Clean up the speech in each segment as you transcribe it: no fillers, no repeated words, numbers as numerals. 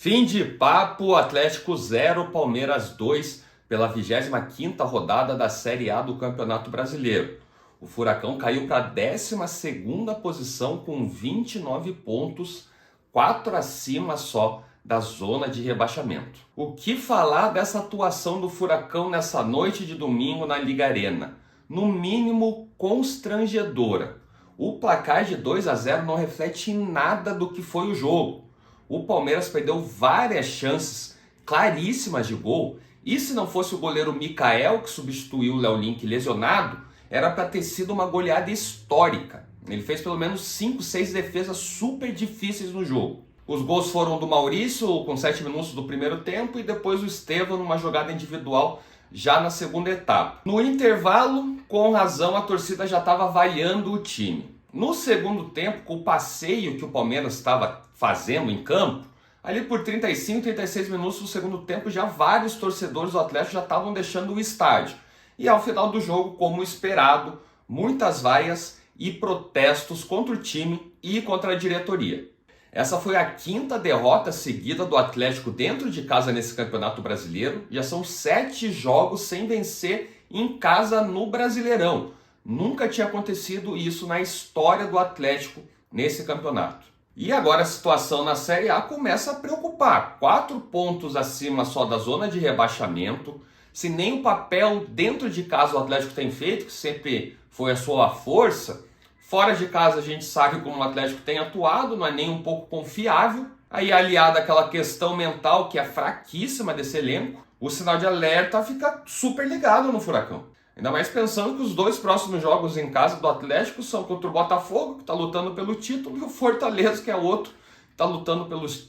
Fim de papo, Atlético 0, Palmeiras 2, pela 25ª rodada da Série A do Campeonato Brasileiro. O Furacão caiu para a 12ª posição com 29 pontos, 4 acima só da zona de rebaixamento. O que falar dessa atuação do Furacão nessa noite de domingo na Liga Arena? No mínimo constrangedora. O placar de 2-0 não reflete em nada do que foi o jogo. O Palmeiras perdeu várias chances claríssimas de gol, e se não fosse o goleiro Mikael, que substituiu o Léo Link lesionado, era para ter sido uma goleada histórica. Ele fez pelo menos 5, 6 defesas super difíceis no jogo. Os gols foram do Maurício com 7 minutos do primeiro tempo e depois o Estevão numa jogada individual já na segunda etapa. No intervalo, com razão, a torcida já estava vaiando o time. No segundo tempo, com o passeio que o Palmeiras estava fazendo em campo, ali por 35, 36 minutos do segundo tempo, já vários torcedores do Atlético já estavam deixando o estádio. E ao final do jogo, como esperado, muitas vaias e protestos contra o time e contra a diretoria. Essa foi a 5ª derrota seguida do Atlético dentro de casa nesse Campeonato Brasileiro. Já são 7 jogos sem vencer em casa no Brasileirão. Nunca tinha acontecido isso na história do Atlético nesse campeonato. E agora a situação na Série A começa a preocupar. 4 pontos acima só da zona de rebaixamento. Se nem o papel dentro de casa o Atlético tem feito, que sempre foi a sua força, fora de casa a gente sabe como o Atlético tem atuado, não é nem um pouco confiável. Aí aliado àquela questão mental que é fraquíssima desse elenco, o sinal de alerta fica super ligado no Furacão. Ainda mais pensando que os 2 próximos jogos em casa do Atlético são contra o Botafogo, que está lutando pelo título, e o Fortaleza, que é outro, que está lutando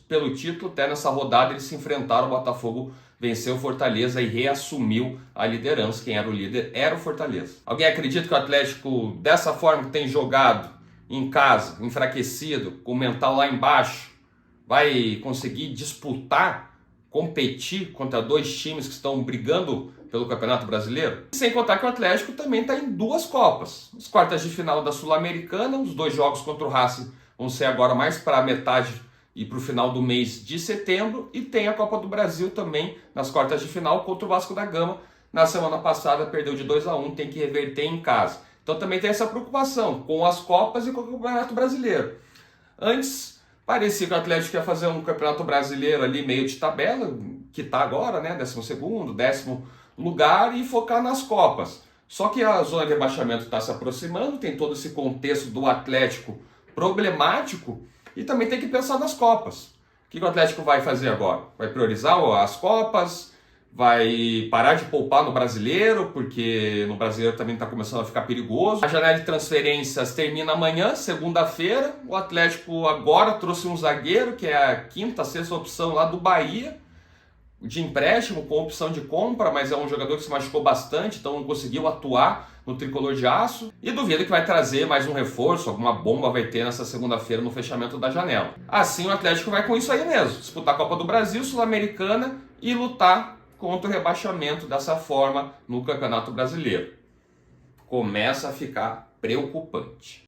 pelo título. Até nessa rodada eles se enfrentaram, o Botafogo venceu o Fortaleza e reassumiu a liderança. Quem era o líder era o Fortaleza. Alguém acredita que o Atlético, dessa forma que tem jogado em casa, enfraquecido, com o mental lá embaixo, vai conseguir disputar, competir contra 2 times que estão brigando pelo Campeonato Brasileiro? Sem contar que o Atlético também está em 2 Copas. As quartas de final da Sul-Americana, os 2 jogos contra o Racing vão ser agora mais para a metade e para o final do mês de setembro. E tem a Copa do Brasil também nas quartas de final contra o Vasco da Gama. Na semana passada perdeu de 2-1, tem que reverter em casa. Então também tem essa preocupação com as Copas e com o Campeonato Brasileiro. Antes parecia que o Atlético ia fazer um Campeonato Brasileiro ali meio de tabela, que está agora, né? 12º, 10º lugar, e focar nas Copas. Só que a zona de rebaixamento está se aproximando, tem todo esse contexto do Atlético problemático e também tem que pensar nas Copas. O que o Atlético vai fazer agora? Vai priorizar as Copas? Vai parar de poupar no Brasileiro, porque no Brasileiro também está começando a ficar perigoso. A janela de transferências termina amanhã, segunda-feira. O Atlético agora trouxe um zagueiro, que é a 5ª, 6ª opção lá do Bahia, de empréstimo com opção de compra, mas é um jogador que se machucou bastante, então não conseguiu atuar no tricolor de aço. E duvido que vai trazer mais um reforço, alguma bomba vai ter nessa segunda-feira no fechamento da janela. Assim o Atlético vai com isso aí mesmo, disputar a Copa do Brasil, Sul-Americana e lutar contra o rebaixamento dessa forma no Campeonato Brasileiro. Começa a ficar preocupante.